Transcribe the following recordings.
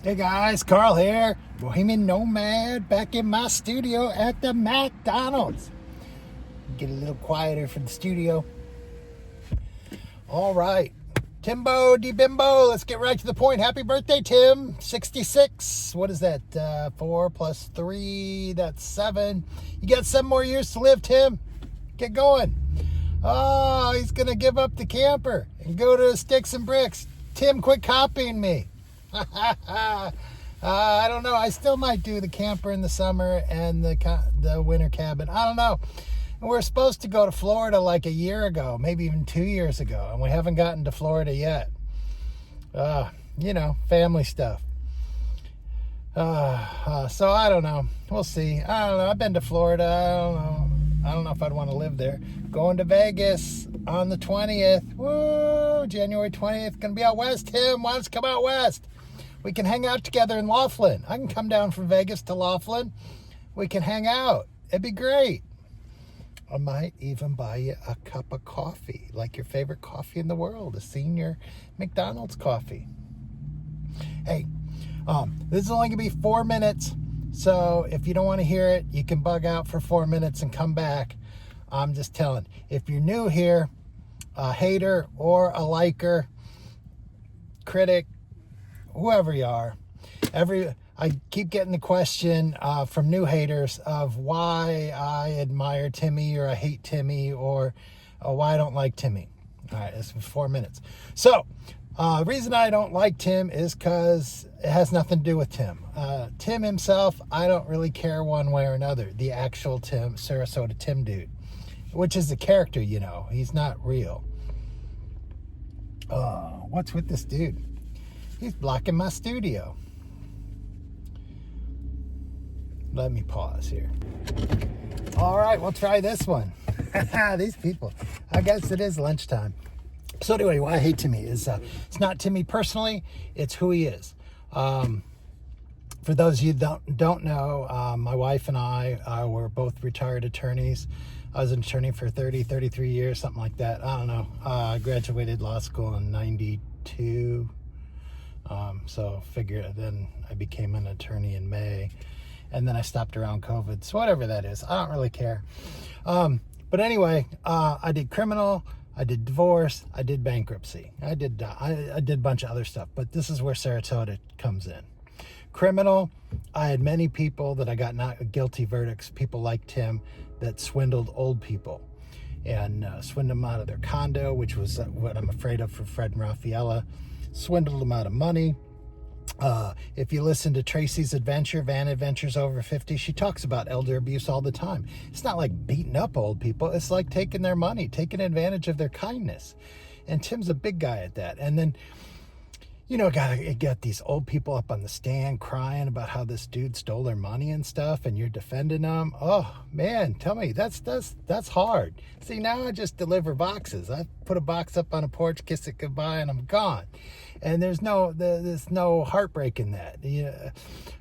Hey guys, Carl here, Bohemian Nomad, back in my studio at the McDonald's. Get a little quieter for the studio. All right, Timbo de Bimbo, let's get right to the point. Happy birthday, Tim. 66. What is that? 4 plus 3, that's 7. You got 7 more years to live, Tim. Get going. Oh, he's going to give up the camper and go to Sticks and Bricks. Tim, quit copying me. I don't know. I still might do the camper in the summer and the winter cabin. I don't know. We're supposed to go to Florida like a year ago, maybe even 2 years ago, and we haven't gotten to Florida yet. Family stuff. So I don't know. We'll see. I don't know. I've been to Florida. I don't know if I'd want to live there. Going to Vegas on the 20th. Woo! January 20th. Gonna be out west. Tim, why don't you come out west? We can hang out together in Laughlin. I can come down from Vegas to Laughlin. We can hang out. It'd be great. I might even buy you a cup of coffee, like your favorite coffee in the world, a senior McDonald's coffee. Hey, this is only gonna be 4 minutes, so if you don't want to hear it, you can bug out for 4 minutes and come back. I'm just telling. If you're new here, a hater or a liker, critic, whoever you are, I keep getting the question from new haters of why I admire Timmy or I hate Timmy or why I don't like Timmy. All right, this is 4 minutes. So, the reason I don't like Tim is because it has nothing to do with Tim. Tim himself, I don't really care one way or another. The actual Tim, Sarasota Tim dude, which is a character, he's not real. What's with this dude? He's blocking my studio. Let me pause here. All right, we'll try this one. These people. I guess it is lunchtime. So anyway, why I hate Timmy is it's not Timmy personally, it's who he is. For those of you that don't know, my wife and I were both retired attorneys. I was an attorney for 33 years, something like that. I don't know. I graduated law school in 92. So figure then I became an attorney in May, and then I stopped around COVID. So whatever that is, I don't really care. But anyway, I did criminal, I did divorce, I did bankruptcy. I did a bunch of other stuff, but this is where Sarasota comes in. Criminal, I had many people that I got not guilty verdicts, people like Tim, that swindled old people and swindled them out of their condo, which was what I'm afraid of for Fred and Raffaella. Swindled them out of money. If you listen to Tracy's Adventure, Van Adventures Over 50, she talks about elder abuse all the time. It's not like beating up old people. It's like taking their money, taking advantage of their kindness. And Tim's a big guy at that. And then, got these old people up on the stand crying about how this dude stole their money and stuff, and you're defending them. Oh man, tell me, that's hard. See, now I just deliver boxes. I put a box up on a porch, kiss it goodbye, and I'm gone. And there's no heartbreak in that.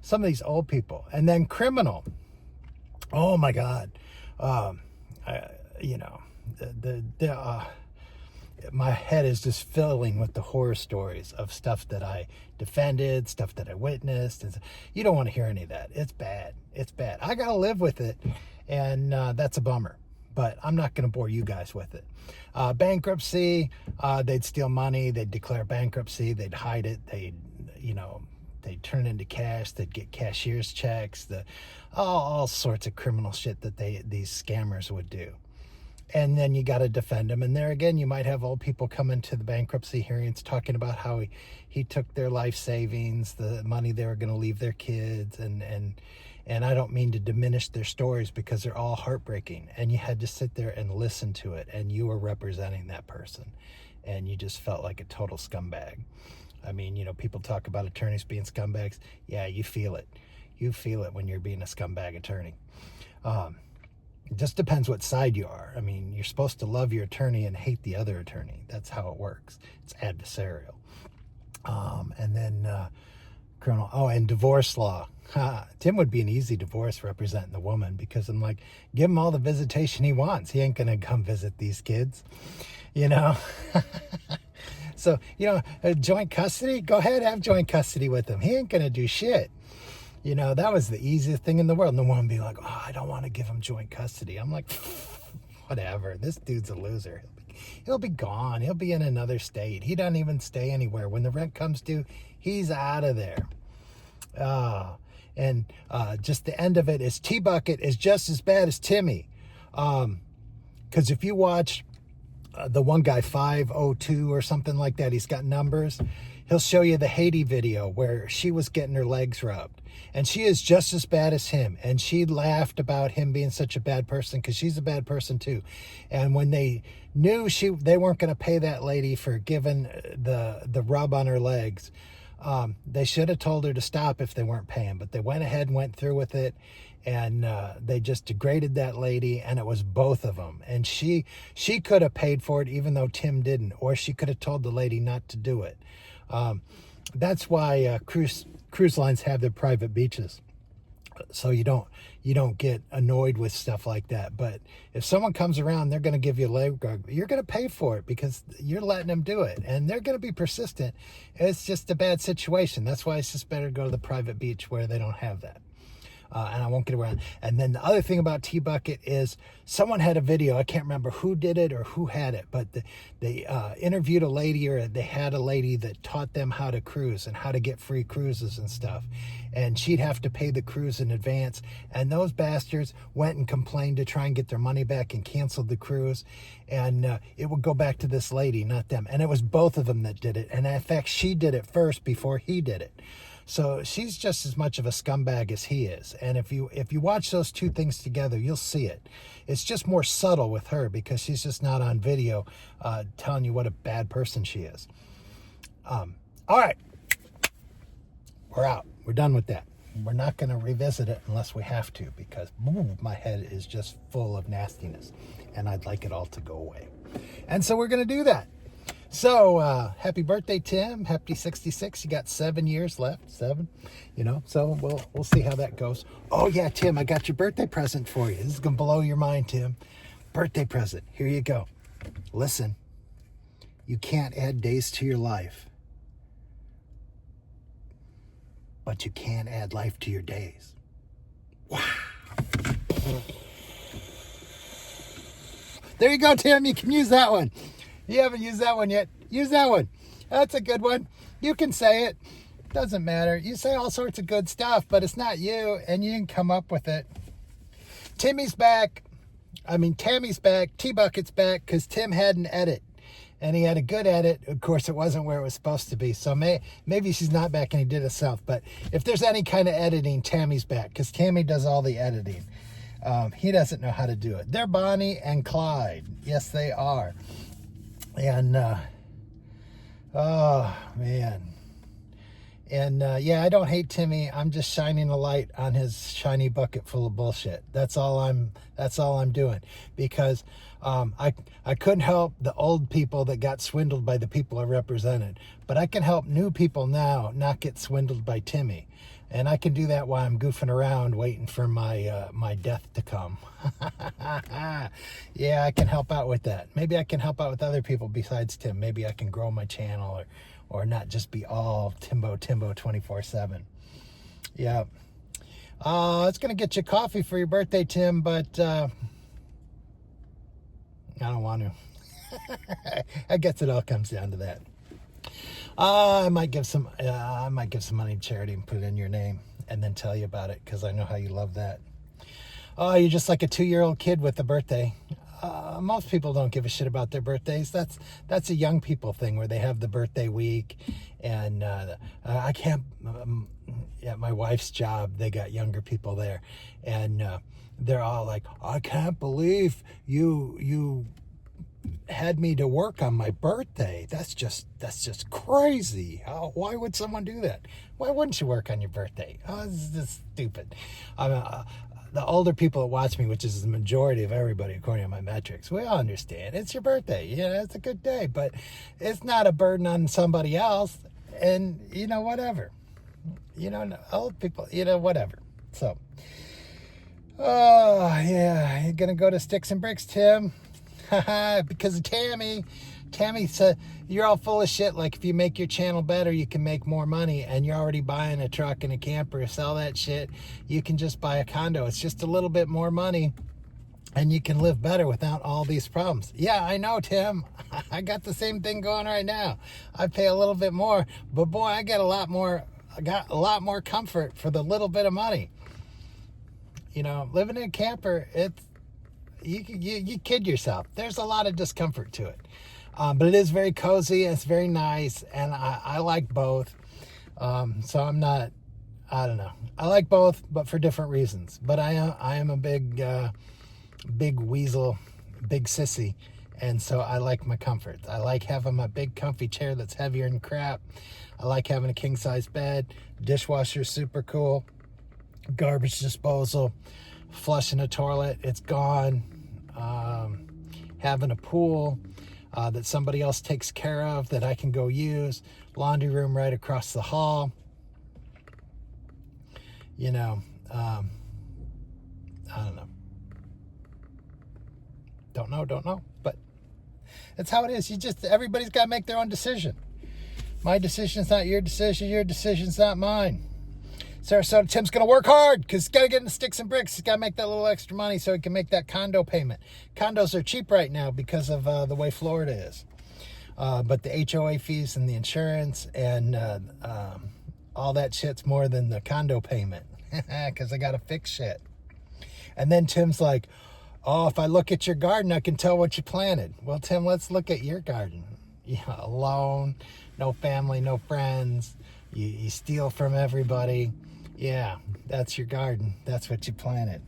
Some of these old people, and then criminal. Oh my God, my head is just filling with the horror stories of stuff that I defended, stuff that I witnessed. And you don't want to hear any of that. It's bad. It's bad. I got to live with it, and that's a bummer. But I'm not going to bore you guys with it. Bankruptcy, they'd steal money, they'd declare bankruptcy, they'd hide it, they'd turn it into cash, they'd get cashier's checks, all sorts of criminal shit that these scammers would do. And then you got to defend them. And there again, you might have old people come into the bankruptcy hearings talking about how he took their life savings, the money they were going to leave their kids. And I don't mean to diminish their stories because they're all heartbreaking. And you had to sit there and listen to it. And you were representing that person. And you just felt like a total scumbag. I mean, people talk about attorneys being scumbags. Yeah, you feel it. You feel it when you're being a scumbag attorney. It just depends what side you are. I mean, you're supposed to love your attorney and hate the other attorney. That's how it works. It's adversarial. And then criminal. Oh, and divorce law. Tim would be an easy divorce representing the woman because I'm like, give him all the visitation he wants. He ain't going to come visit these kids, So, joint custody, go ahead, have joint custody with him. He ain't going to do shit. That was the easiest thing in the world. No one would be like, oh, I don't want to give him joint custody. I'm like, whatever. This dude's a loser. He'll be gone. He'll be in another state. He doesn't even stay anywhere. When the rent comes due, he's out of there. And just the end of it is T-Bucket is just as bad as Timmy. Because if you watch the one guy, 502 or something like that, he's got numbers. He'll show you the Haiti video where she was getting her legs rubbed. And she is just as bad as him. And she laughed about him being such a bad person because she's a bad person too. And when they knew they weren't going to pay that lady for giving the rub on her legs, they should have told her to stop if they weren't paying. But they went ahead and went through with it. And they just degraded that lady, and it was both of them. And she could have paid for it even though Tim didn't. Or she could have told the lady not to do it. That's why cruise lines have their private beaches, so you don't get annoyed with stuff like that. But if someone comes around, they're going to give you a leg rub. You're going to pay for it because you're letting them do it, and they're going to be persistent. It's just a bad situation. That's why it's just better to go to the private beach where they don't have that. And I won't get around. And then the other thing about T-Bucket is someone had a video. I can't remember who did it or who had it, but they interviewed a lady, or they had a lady that taught them how to cruise and how to get free cruises and stuff. And she'd have to pay the cruise in advance. And those bastards went and complained to try and get their money back and canceled the cruise. And it would go back to this lady, not them. And it was both of them that did it. And in fact, she did it first before he did it. So she's just as much of a scumbag as he is. And if you watch those two things together, you'll see it. It's just more subtle with her because she's just not on video telling you what a bad person she is. All right. We're out. We're done with that. We're not going to revisit it unless we have to, because my head is just full of nastiness and I'd like it all to go away. And so we're going to do that. So, happy birthday, Tim. Happy 66. You got 7 years left. 7, so we'll see how that goes. Oh, yeah, Tim, I got your birthday present for you. This is going to blow your mind, Tim. Birthday present. Here you go. Listen, you can't add days to your life, but you can add life to your days. Wow. There you go, Tim. You can use that one. You haven't used that one yet. Use that one. That's a good one. You can say it. Doesn't matter. You say all sorts of good stuff, but it's not you, and you didn't come up with it. Tammy's back. T-Bucket's back because Tim had an edit, and he had a good edit. Of course, it wasn't where it was supposed to be, so maybe she's not back and he did it himself. But if there's any kind of editing, Tammy's back because Tammy does all the editing. He doesn't know how to do it. They're Bonnie and Clyde. Yes, they are. And, oh, man. And, I don't hate Timmy. I'm just shining a light on his shiny bucket full of bullshit. That's all I'm doing. Because, I couldn't help the old people that got swindled by the people I represented. But I can help new people now not get swindled by Timmy. And I can do that while I'm goofing around waiting for my death to come. Yeah, I can help out with that. Maybe I can help out with other people besides Tim. Maybe I can grow my channel or not just be all Timbo 24/7. Yeah. It's going to get you coffee for your birthday, Tim, but I don't want to. I guess it all comes down to that. I might give some money to charity and put it in your name and then tell you about it because I know how you love that. Oh, you're just like a 2-year-old kid with a birthday. Most people don't give a shit about their birthdays. That's a young people thing where they have the birthday week, and I can't. At my wife's job, they got younger people there, and they're all like, "I can't believe you had me to work on my birthday. That's just crazy. Why would someone do that? Why wouldn't you work on your birthday? Oh, this is just stupid." The older people that watch me, which is the majority of everybody according to my metrics, we all understand it's your birthday. It's a good day, but it's not a burden on somebody else. And whatever. Old people, whatever. So, oh yeah, you're gonna go to Sticks and Bricks, Tim. Because of Tammy. Tammy said, you're all full of shit. Like, if you make your channel better, you can make more money, and you're already buying a truck and a camper. Sell that shit. You can just buy a condo. It's just a little bit more money, and you can live better without all these problems. Yeah, I know, Tim. I got the same thing going right now. I pay a little bit more, but boy, I got a lot more comfort for the little bit of money. You know, living in a camper, it's you kid yourself. There's a lot of discomfort to it. But it is very cozy, it's very nice, and I like both. So I'm not, I don't know. I like both, but for different reasons. But I am a big weasel, big sissy, and so I like my comforts. I like having my big comfy chair that's heavier than crap. I like having a king-size bed. Dishwasher's super cool. Garbage disposal. Flushing a toilet, it's gone. Having a pool that somebody else takes care of that I can go use. Laundry room right across the hall. You know, I don't know. Don't know. But it's how it is. Everybody's got to make their own decision. My decision's not your decision. Your decision's not mine. Sarasota Tim's going to work hard because he's got to get in the sticks and bricks. He's got to make that little extra money so he can make that condo payment. Condos are cheap right now because of the way Florida is. But the HOA fees and the insurance and all that shit's more than the condo payment because I got to fix shit. And then Tim's like, oh, if I look at your garden, I can tell what you planted. Well, Tim, let's look at your garden. Yeah, alone, no family, no friends. You steal from everybody. Yeah, that's your garden. That's what you planted.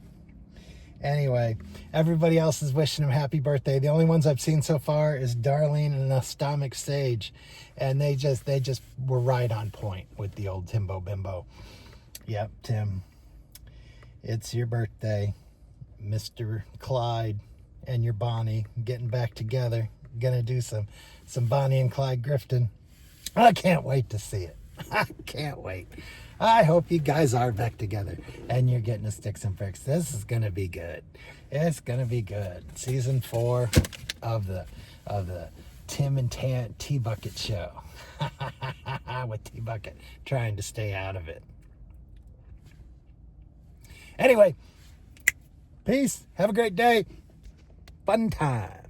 Anyway, everybody else is wishing him happy birthday. The only ones I've seen so far is Darlene and Stomach Sage. And they just were right on point with the old Timbo Bimbo. Yep, Tim, it's your birthday. Mr. Clyde and your Bonnie getting back together. Gonna do some Bonnie and Clyde grifting. I can't wait to see it. I can't wait. I hope you guys are back together and you're getting the sticks and bricks. This is gonna be good. It's gonna be good. Season 4 of the Tim and Tea Bucket show. With Tea Bucket trying to stay out of it. Anyway, peace. Have a great day. Fun time.